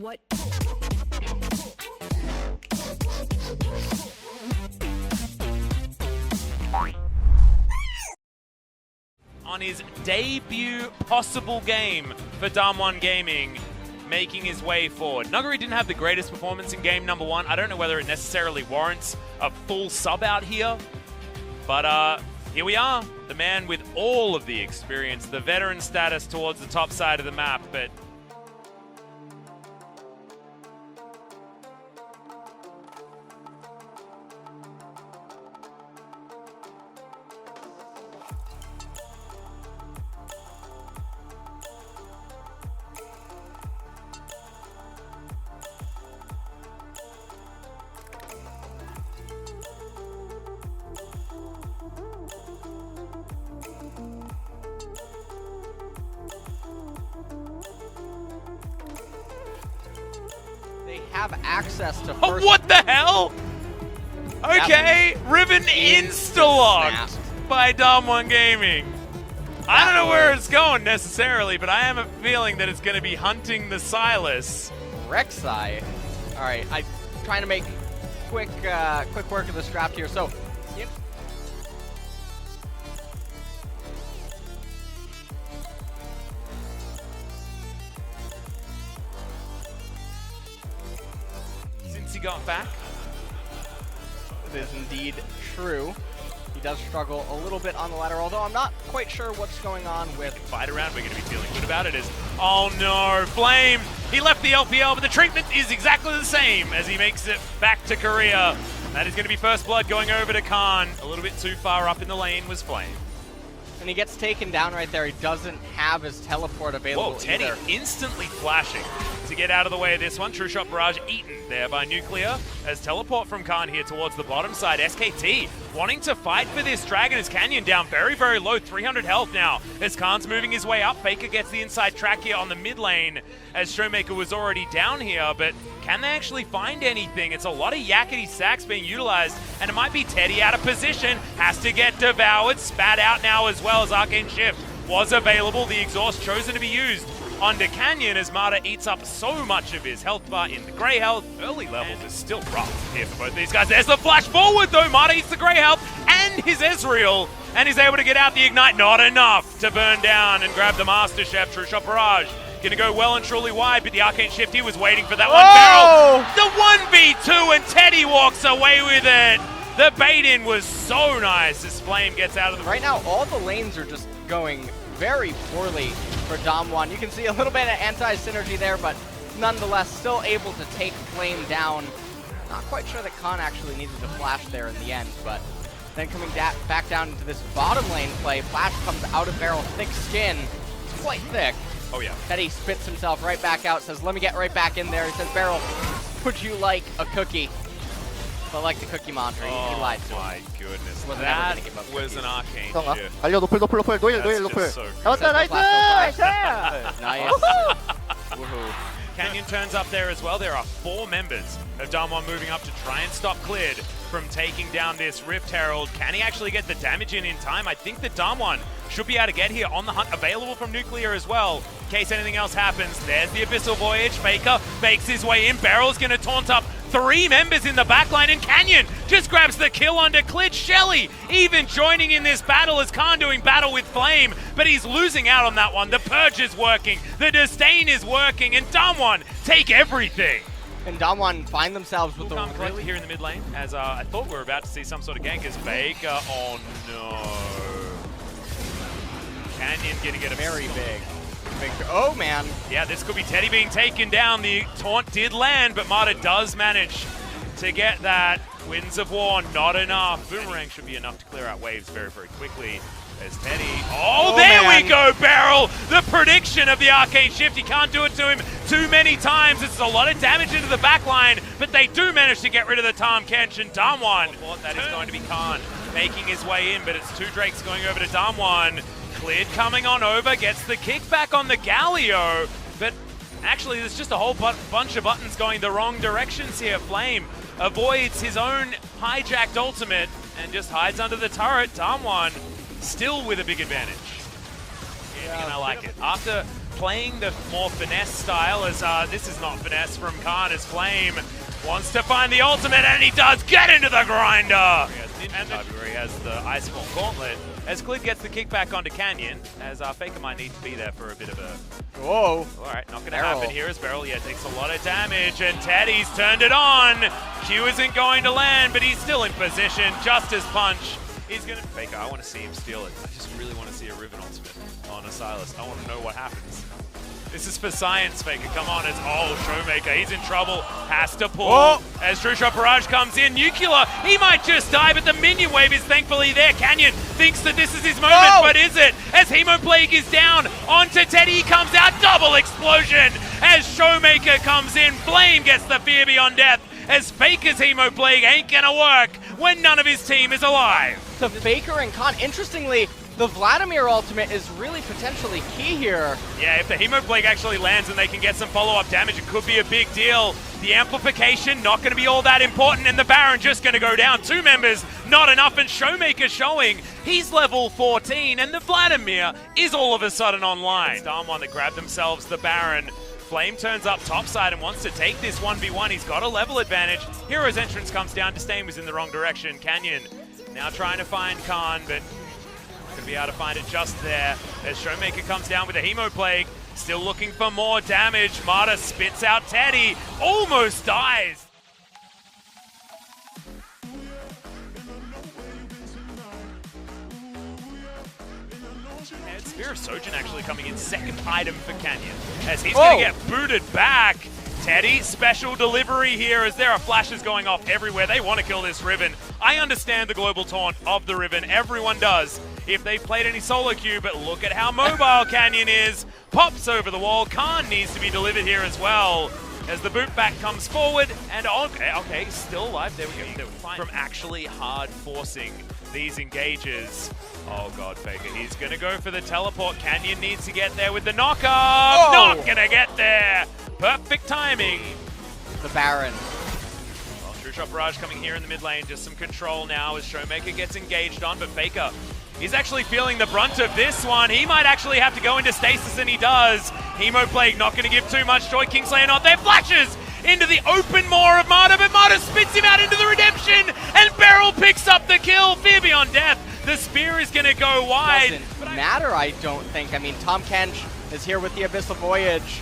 What? On his debut possible game for Damwon Gaming, making his way forward. Nuguri didn't have the greatest performance in game number 1. I don't know whether it necessarily warrants a full sub out here, but here we are. The man with all of the experience, the veteran status towards the top side of the map, but have access to oh, first. what the hell? Okay, Riven insta-locked by Damwon Gaming. I don't know where it's going necessarily, but I have a feeling that it's going to be hunting the Sylas. Rek'Sai. All right, I'm trying to make quick work of this draft here. So, since he got back, it is indeed true. He does struggle a little bit on the ladder, although I'm not quite sure what's going on with... Fight around, we're going to be feeling good about it. Oh no, Flame! He left the LPL, but the treatment is exactly the same as he makes it back to Korea. That is going to be first blood going over to Khan. A little bit too far up in the lane was Flame. And he gets taken down right there. He doesn't have his teleport available. Whoa, Teddy either. instantly flashing to get out of the way of this one. True shot barrage eaten there by Nuclear as teleport from Khan here towards the bottom side. SKT wanting to fight for this dragon as Canyon down very, very low, 300 health now as Khan's moving his way up. Faker gets the inside track here on the mid lane as Showmaker was already down here, but can they actually find anything? It's a lot of yakety sacks being utilized, and it might be Teddy out of position, has to get devoured, spat out now as well as Arcane Shift was available. The exhaust chosen to be used onto Canyon as Mata eats up so much of his health bar in the grey health. Early levels is still rough here for both these guys. There's the flash forward though. Mata eats the grey health and his Ezreal, and he's able to get out the Ignite. Not enough to burn down and grab the Master Chef. True shot barrage. Gonna go well and truly wide, but the Arcane Shift, he was waiting for that one. Barrel. The 1v2 and Teddy walks away with it. The bait-in was so nice as Flame gets out of the... Right now, all the lanes are just going very poorly for Damwon. You can see a little bit of anti-synergy there, but nonetheless still able to take Flame down. Not quite sure that Khan actually needed to flash there in the end, but then coming back down into this bottom lane play, Flash comes out of Barrel, thick skin. It's quite thick. Oh yeah. Teddy spits himself right back out, says, let me get right back in there. He says, Barrel, would you like a cookie? But like the cookie mantra, he lied to him. Oh my goodness. Was That never gonna give up was cookies. an Arcane 덩아 shift. 달려 노플 노플 노플 노일 노일 That's 노플 just so good. 잡았다 나이스 나이스 Nice. Woohoo. Canyon turns up there as well. There are 4 members of Damwon moving up to try and stop Cleared from taking down this Rift Herald. Can he actually get the damage in time? I think that Damwon should be able to get here on the hunt, available from Nuclear as well, in case anything else happens. There's the Abyssal Voyage. Faker makes his way in. Barrel's going to taunt up 3 members in the backline, and Canyon just grabs the kill onto Klid. Shelly even joining in this battle as Khan doing battle with Flame, but he's losing out on that one. The Purge is working, the Disdain is working, and Damwon take everything. And Damwon find themselves with the Come really... here in the mid lane, as I thought we were about to see some sort of gank as Faker. Oh no. Canyon gonna get a very big. Oh man. Yeah, this could be Teddy being taken down. The taunt did land, but Mata does manage to get that. Winds of War, not enough. Boomerang should be enough to clear out waves very, very quickly. As Teddy, there man. we go, Barrel! The prediction of the Arcane Shift, he can't do it to him too many times. It's a lot of damage into the backline, but they do manage to get rid of the Tahm Kench, and Damwon, that is going to be Khan making his way in, but it's 2 Drakes going over to Damwon. Cleared coming on over, gets the kickback on the Galio, but actually there's just a whole bunch of buttons going the wrong directions here. Flame avoids his own hijacked ultimate and just hides under the turret. Damwon still with a big advantage. and I like it. After playing the more finesse style, as this is not finesse from Khan, as Flame wants to find the ultimate, and he does get into the grinder! And where he has the Ice Ball Gauntlet, as Clid gets the kickback onto Canyon, as Faker might need to be there for a bit of a... Whoa! Alright, not gonna happen here as Beryl, takes a lot of damage, and Teddy's turned it on! Q isn't going to land, but he's still in position, just as Punch is gonna... Faker, I want to see him steal it. I just really want to see a Riven ultimate on a Sylas. I want to know what happens. This is for science, Faker. Come on, it's Showmaker. He's in trouble. Has to pull. Whoa. As True Shot Barrage comes in. Nuclear, he might just die, but the minion wave is thankfully there. Canyon thinks that this is his moment, but is it? As Hemoplague is down, onto Teddy, he comes out. Double explosion as Showmaker comes in. Flame gets the fear beyond death, as Faker's Hemoplague ain't gonna work when none of his team is alive. To Faker and Khan, interestingly, the Vladimir ultimate is really potentially key here. Yeah, if the Hemoplague actually lands and they can get some follow-up damage, it could be a big deal. The amplification, not going to be all that important, and the Baron just going to go down. 2 members, not enough, and Showmaker showing he's level 14, and the Vladimir is all of a sudden online. Darm1 that grabbed themselves the Baron. Flame turns up topside and wants to take this 1v1. He's got a level advantage. Hero's entrance comes down. Disdain was in the wrong direction. Canyon now trying to find Khan, but gonna be able to find it just there as Showmaker comes down with a Hemoplague, still looking for more damage. Marta spits out Teddy, almost dies. And Spear of Sojin actually coming in second item for Canyon as he's gonna get booted back. Teddy, special delivery here as there are flashes going off everywhere. They want to kill this Riven. I understand the global taunt of the Riven. Everyone does if they've played any solo queue, but look at how mobile Canyon is. Pops over the wall. Khan needs to be delivered here as well as the boot back comes forward. And okay, still alive. There we go. From actually hard forcing these engages. Oh God, Faker, he's gonna go for the teleport. Canyon needs to get there with the knock up. Not gonna get there. Perfect timing. The Baron. Well, True Shot Barrage coming here in the mid lane. Just some control now as Showmaker gets engaged on, but Faker, he's actually feeling the brunt of this one. He might actually have to go into stasis, and he does. Hemoplague not going to give too much joy. Kingslayer not there. Flashes into the open maw of Marta, but Marta spits him out into the redemption, and Beryl picks up the kill. Fear beyond death. The spear is going to go wide. Doesn't matter, I don't think. I mean, Tom Kench is here with the Abyssal Voyage.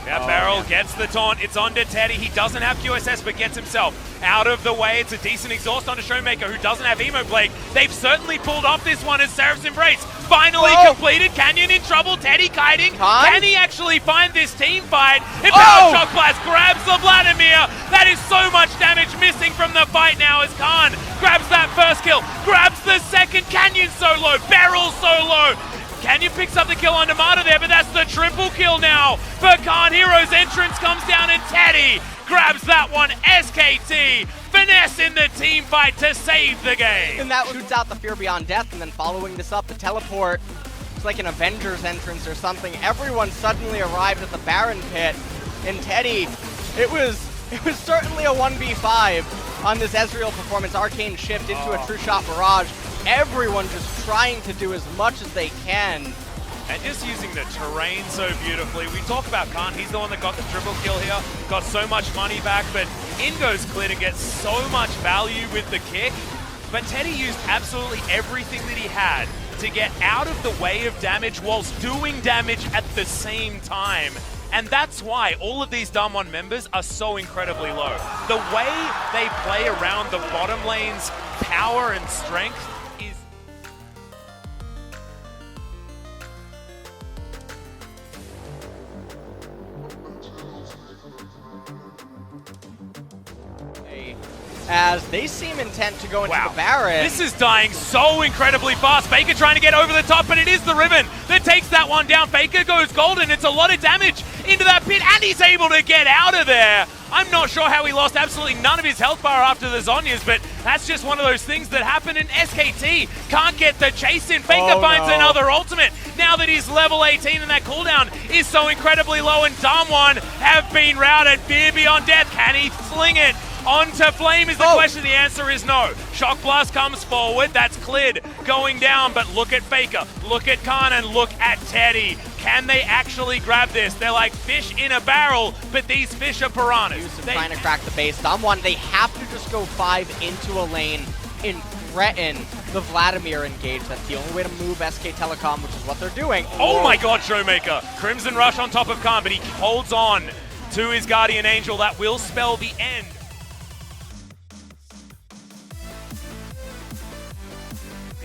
Yeah, Beryl gets the taunt. It's onto Teddy. He doesn't have QSS, but gets himself out of the way. It's a decent exhaust onto Showmaker, who doesn't have Hemoplague. They've certainly pulled off this one as Seraph's Embrace finally completed. Canyon in trouble. Teddy kiting. Can he actually find this team fight? And Beryl Shock Blast grabs the Vladimir. That is so much damage missing from the fight now as Khan grabs that first kill, grabs the second. Canyon so low. Beryl so low. Canyon picks up the kill on Marta there, but that's the triple kill now for Khan. Hero's entrance comes down, and Teddy grabs that one. SKT, finesse in the team fight to save the game. And that shoots out the Fear Beyond Death, and then following this up, the teleport. It's like an Avengers entrance or something. Everyone suddenly arrived at the Baron pit, and Teddy, it was certainly a 1v5 on this Ezreal performance. Arcane shift into a True Shot Barrage. Everyone just trying to do as much as they can. And just using the terrain so beautifully. We talk about Khan, he's the one that got the triple kill here, got so much money back, but in goes Clear to get so much value with the kick. But Teddy used absolutely everything that he had to get out of the way of damage whilst doing damage at the same time. And that's why all of these Darm1 members are so incredibly low. The way they play around the bottom lane's power and strength is... As they seem intent to go into the Baron. This is dying so incredibly fast. Faker trying to get over the top, but it is the Riven that takes that one down. Faker goes golden. It's a lot of damage into that pit, and he's able to get out of there. I'm not sure how he lost absolutely none of his health bar after the Zhonya's, but that's just one of those things that happen in SKT. Can't get the chase in. Faker finds another ultimate now that he's level 18 and that cooldown is so incredibly low, and Darm1 have been routed. Fear beyond death. Can he sling it Onto Flame is the question. The answer is no. Shock Blast comes forward. That's cleared going down. But look at Faker. Look at Khan and look at Teddy. Can they actually grab this? They're like fish in a barrel, but these fish are piranhas. Trying to crack the base. Damwon, they have to just go 5 into a lane and threaten the Vladimir engage. That's the only way to move SK Telecom, which is what they're doing. Oh my god, Showmaker. Crimson Rush on top of Khan, but he holds on to his Guardian Angel. That will spell the end.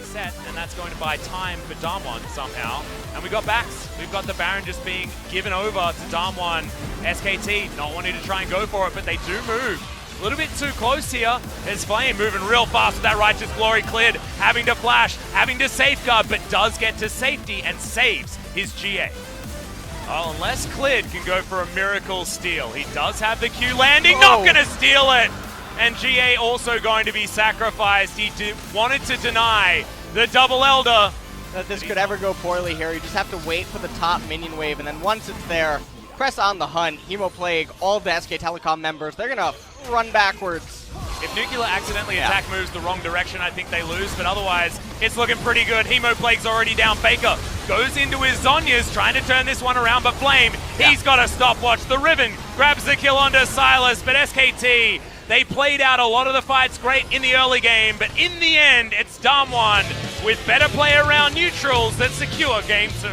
Set, and that's going to buy time for Damwon somehow. And we got backs. We've got the Baron just being given over to Damwon. SKT not wanting to try and go for it, but they do move. A little bit too close here. There's Flame moving real fast with that Righteous Glory cleared, having to flash, having to safeguard, but does get to safety and saves his GA. Oh, unless Clid can go for a miracle steal. He does have the Q landing, not gonna steal it! And GA also going to be sacrificed. He wanted to deny the double Elder. That this could ever go poorly here. You just have to wait for the top minion wave, and then once it's there, press on the hunt. Hemo Plague, all of the SK Telecom members, they're gonna run backwards. If Nuclear accidentally attack moves the wrong direction, I think they lose, but otherwise, it's looking pretty good. Hemo Plague's already down. Faker goes into his Zhonya's, trying to turn this one around, but Flame, he's got a stopwatch. The Riven grabs the kill onto Silas, but SKT, they played out a lot of the fights great in the early game, but in the end, it's Damwon with better play around neutrals that secure game 2.